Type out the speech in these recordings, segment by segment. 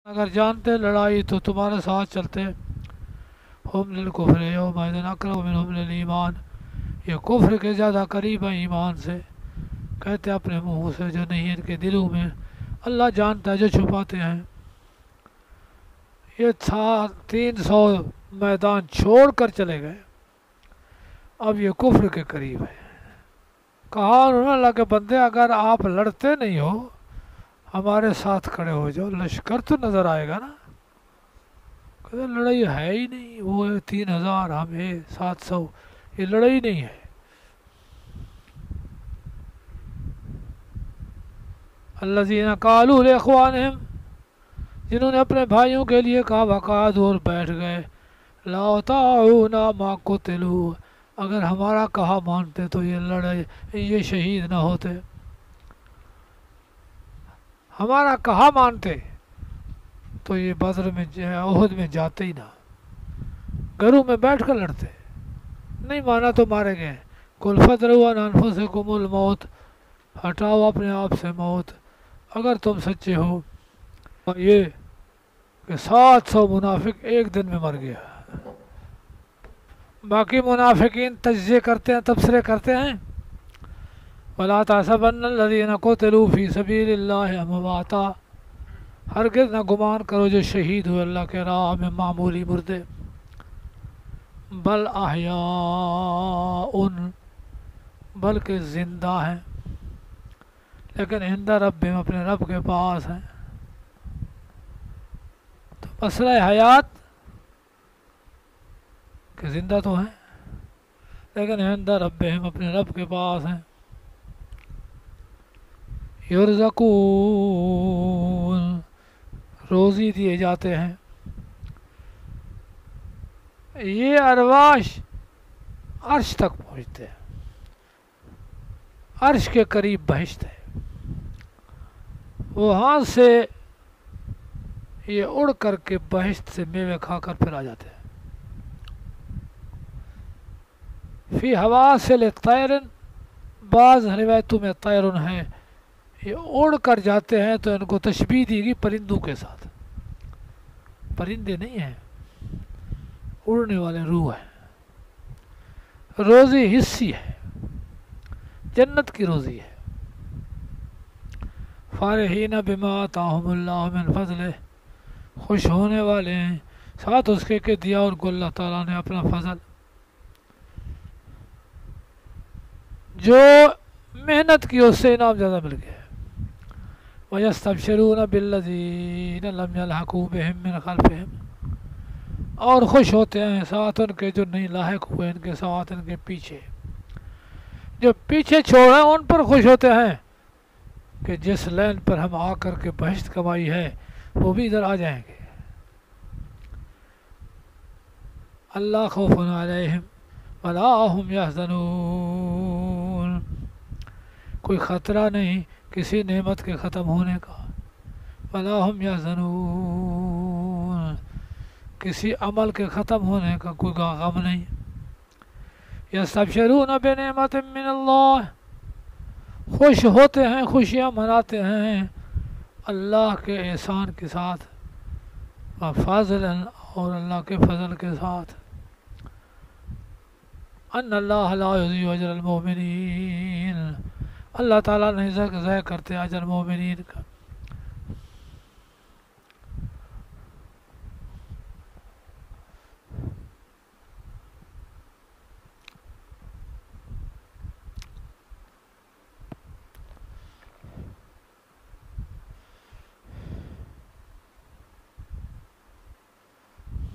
اگر جانتے لڑائی تو تمہارے ساتھ چلتے۔ ہم للکفر یومئذ اقرب منہم للایمان، یہ کفر کے زیادہ قریب ہیں ایمان سے، کہتے اپنے منہ سے جو نہیں ان کے دلوں میں، اللہ جانتا ہے جو چھپاتے ہیں۔ یہ 300 میدان چھوڑ کر چلے گئے، اب یہ کفر کے قریب ہے۔ کہا انہوں نے اللہ کے بندے اگر آپ لڑتے نہیں ہو ہمارے ساتھ کھڑے ہو جاؤ، لشکر تو نظر آئے گا نا۔ کہتے لڑائی ہے ہی نہیں، وہ 3000 ہم 700، یہ لڑائی نہیں ہے۔ الذین قالوا لاخوانہم، جنہوں نے اپنے بھائیوں کے لیے کہا وقعدوا، اور بیٹھ گئے، لا طاعونا ما قتلوا، اگر ہمارا کہا مانتے تو یہ لڑائی یہ شہید نہ ہوتے، ہمارا کہا مانتے تو یہ بدر میں احد میں جاتے ہی نہ، گھروں میں بیٹھ کر لڑتے، نہیں مانا تو مارے گئے۔ قل فادرؤوا عن انفسکم الموت، ہٹاؤ اپنے آپ سے موت اگر تم سچے ہو۔ یہ کہ 700 منافق ایک دن میں مر گیا، باقی منافقین تجزیے کرتے ہیں، تبصرے کرتے ہیں، وَلَا تَحْسَبَنَّ الَّذِينَ قُتِلُوا فِي سَبِيلِ اللَّهِ أَمْوَاتًا، ہرگز نہ گمان کرو جو شہید ہوئے اللہ کے راہ میں معمولی مردے، بل احیاء، بلکہ زندہ ہیں، لیکن عند ربہم، اپنے رب کے پاس ہیں۔ تو مسئلہ حیات کہ زندہ تو ہیں لیکن عند ربہم، اپنے رب کے پاس ہیں۔ یرزقون، روزی دیے جاتے ہیں۔ یہ ارواش عرش تک پہنچتے ہیں، عرش کے قریب بہشت ہے، وہاں سے یہ اڑ کر کے بہشت سے میوے کھا کر پھر آ جاتے ہیں۔ فی حواسل طیر، بعض روایتوں میں طیرن ہے، یہ اڑ کر جاتے ہیں تو ان کو تشبیہ دی گئی پرندوں کے ساتھ، پرندے نہیں ہیں، اڑنے والے روح ہیں۔ روزی حصی ہے، جنت کی روزی ہے۔ فارحین بما آتاہم اللہ من فضلہ، خوش ہونے والے ہیں ساتھ اس کے کہ دیا ان کو اللہ تعالیٰ نے اپنا فضل، جو محنت کی اس سے انعام زیادہ مل گیا۔ وَيَسْتَبْشِرُونَ بِالَّذِينَ لَمْ يَلْحَقُوا بِهِم مِّنْ خَلْفِهِم، اور خوش ہوتے ہیں ساتھ ان کے جو نہیں لاحق ہوئے ان کے ساتھ، ان کے پیچھے، جو پیچھے چھوڑے ان پر خوش ہوتے ہیں کہ جس لین پر ہم آ کر کے بہشت کمائی ہے وہ بھی ادھر آ جائیں گے۔ اللہ خوف علیہم ولا هم يحزنون، کوئی خطرہ نہیں کسی نعمت کے ختم ہونے کا، ولا هم يحزنون، کسی عمل کے ختم ہونے کا کوئی غم نہیں۔ یستبشرون بنعمت من اللہ، خوش ہوتے ہیں، خوشیاں مناتے ہیں اللہ کے احسان کے ساتھ، وفضل، اور اللہ کے فضل کے ساتھ۔ ان اللہ لا یضیع اجر المؤمنین، اللہ تعالیٰ نہیں ضائع کرتے اجر مومنین کا۔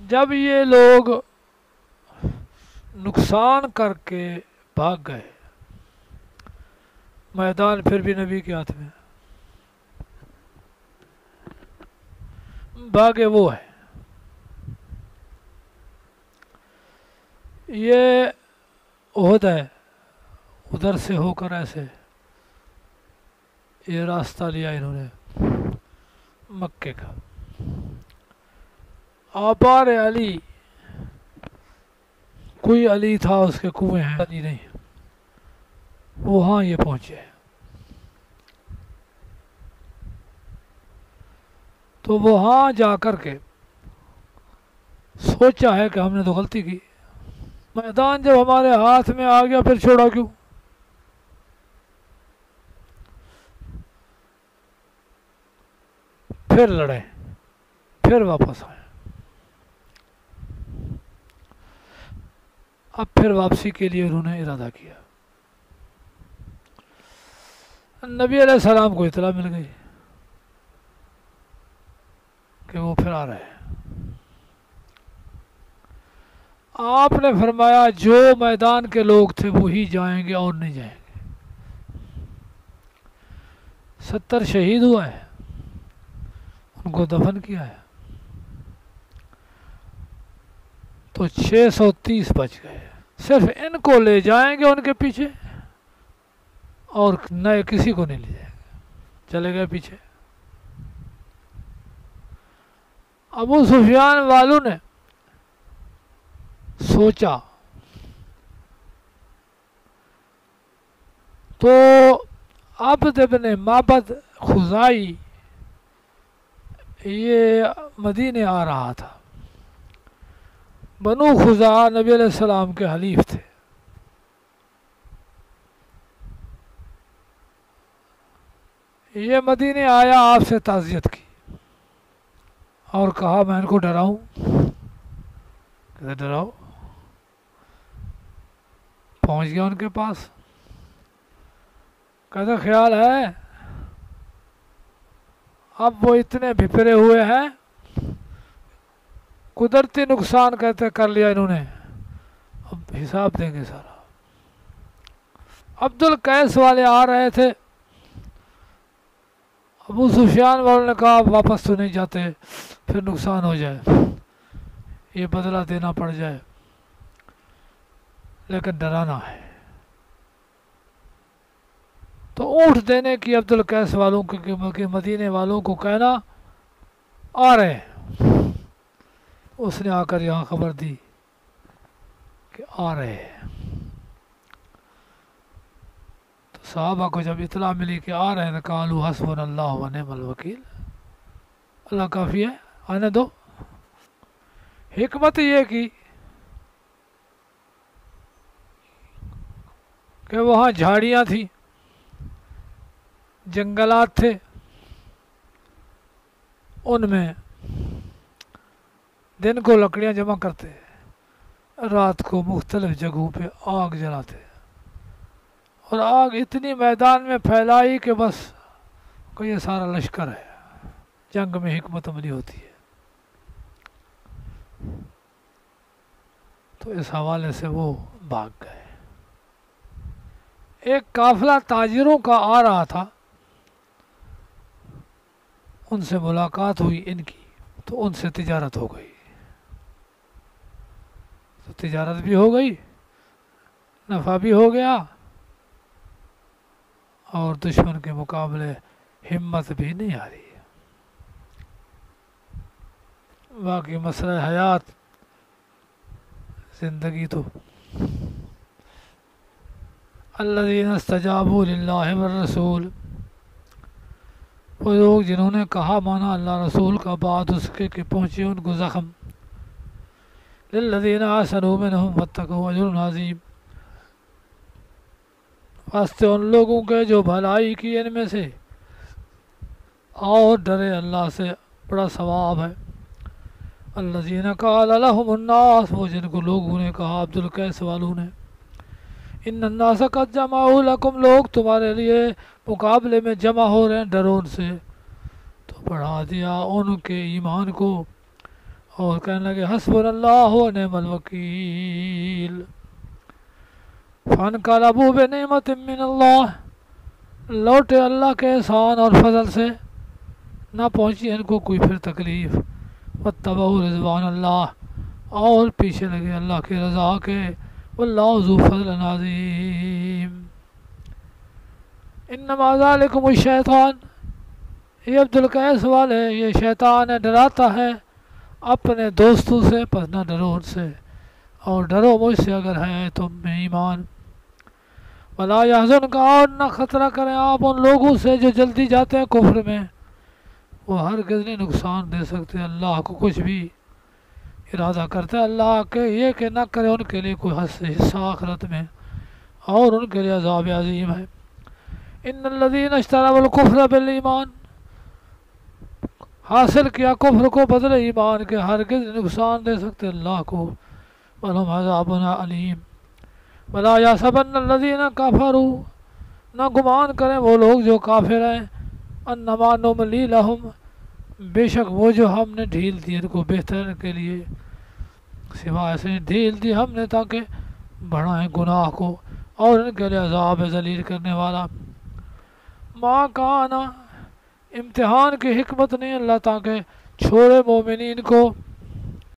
جب یہ لوگ نقصان کر کے بھاگ گئے، میدان پھر بھی نبی کے ہاتھ میں، بھاگے وہ ہے۔ یہ احد ہے، ادھر سے ہو کر ایسے یہ راستہ لیا انہوں نے مکے کا۔ آبار علی، کوئی علی تھا اس کے کنویں ہیں علی نہیں، وہاں یہ پہنچے۔ تو وہاں جا کر کے سوچا ہے کہ ہم نے تو غلطی کی، میدان جب ہمارے ہاتھ میں آ گیا پھر چھوڑا کیوں؟ پھر لڑے، پھر واپس آئے۔ اب پھر واپسی کے لیے انہوں نے ارادہ کیا۔ نبی علیہ السلام کو اطلاع مل گئی کہ وہ پھر آ رہے ہیں۔ آپ نے فرمایا جو میدان کے لوگ تھے وہی جائیں گے اور نہیں جائیں گے۔ 70 شہید ہوا ہے، ان کو دفن کیا ہے، تو 630 بچ گئے۔ صرف ان کو لے جائیں گے ان کے پیچھے، اور نئے کسی کو نہیں لے جائیں گے، چلے گئے پیچھے۔ ابو سفیان والوں نے سوچا تو عبد بن معبد خزائی یہ مدینے آ رہا تھا۔ بنو خزاع نبی علیہ السلام کے حلیف تھے۔ یہ مدینے آیا، آپ سے تعزیت کی اور کہا میں ان کو ڈراؤں؟ کہتے ڈراؤ۔ پہنچ گیا ان کے پاس، کہتے خیال ہے اب وہ اتنے بھپرے ہوئے ہیں، قدرتی نقصان کہتے کر لیا انہوں نے، اب حساب دیں گے سارا۔ عبد القیس والے آ رہے تھے، ابو سفیان والوں نے کہا واپس تو نہیں جاتے، پھر نقصان ہو جائے، یہ بدلہ دینا پڑ جائے، لیکن ڈرانا ہے۔ تو اونٹ دینے کی عبد القیس والوں کے مدینے والوں کو کہنا آ رہے ہیں۔ اس نے آ کر یہاں خبر دی کہ آ رہے ہیں۔ تو صحابہ کو جب اطلاع ملی کہ آ رہے ہیں، قالوا حسبنا اللہ ونعم الوکیل، اللہ کافی ہے، آنے دو۔ حکمت یہ کی کہ وہاں جھاڑیاں تھیں، جنگلات تھے، ان میں دن کو لکڑیاں جمع کرتے، رات کو مختلف جگہوں پہ آگ جلاتے، اور آگ اتنی میدان میں پھیلائی کہ بس کہ یہ سارا لشکر ہے۔ جنگ میں حکمت عملی ہوتی ہے۔ تو اس حوالے سے وہ بھاگ گئے۔ ایک قافلہ تاجروں کا آ رہا تھا، ان سے ملاقات ہوئی ان کی، تو ان سے تجارت ہو گئی۔ تو تجارت بھی ہو گئی، نفع بھی ہو گیا، اور دشمن کے مقابلے ہمت بھی نہیں آ رہی۔ باقی مسئلہ حیات زندگی تو الذین استجابوا للہ والرسول، وہ لوگ جنہوں نے کہا مانا اللہ رسول کا بعد اس کے کہ پہنچے ان کو زخم۔ للذین احسنوا منہم واتقوا اجر عظیم، واسطے ان لوگوں کے جو بھلائی کی ان میں سے اور ڈرے اللہ سے، بڑا ثواب ہے۔ الذین قال لهم الناس، وہ جن کو لوگوں نے کہا، عبد القیس والوں نے، ان الناس قد جمعوا لکم، لوگ تمہارے لیے مقابلے میں جمع ہو رہے ہیں، ڈرو ان سے۔ تو بڑھا دیا ان کے ایمان کو، اور کہنے لگے حسبنا اللہ ونعم الوکیل۔ فانقلبوا بنعمت من اللہ، لوٹے اللہ کے احسان اور فضل سے، نہ پہنچی ان کو کوئی پھر تکلیف۔ واتبعوا رضوان اللہ، اور پیچھے لگے اللہ کے رضا کے، واللہ ذو فضل عظیم۔ انما ذالکم الشیطان، یہ عبد القیس والے، یہ شیطان ہے، ڈراتا ہے اپنے دوستوں سے، پس نہ ڈرو ان سے، اور ڈرو مجھ سے اگر ہے تم میں ایمان۔ ولا يحزنک، اور نہ خطرہ کریں آپ ان لوگوں سے جو جلدی جاتے ہیں کفر میں، وہ ہرگز نہیں نقصان دے سکتے. اللہ کو کچھ بھی ارادہ کرتا ہے اللہ کے یہ کہ نہ کرے ان کے لیے کوئی حصہ آخرت میں، اور ان کے لیے عذاب عظیم ہے. ان الذین اشتروا الکفر بالایمان، حاصل کیا کفر کو بدلے ایمان کے، ہرگز نقصان دے سکتے اللہ کو. ولہم عذاب علیم. ولا یحسبن الذین کفروا، نہ گمان کریں وہ لوگ جو کافر ہیں، انما نملی لہم، بے شک وہ جو ہم نے ڈھیل دی ان کو بہتر کے لیے، سوا ایسے ڈھیل دی ہم نے تاکہ بڑھائیں گناہ کو، اور ان کے لیے عذاب ذلیل کرنے والا. ما کانا، امتحان کی حکمت نہیں اللہ تاکہ چھوڑے مومنین کو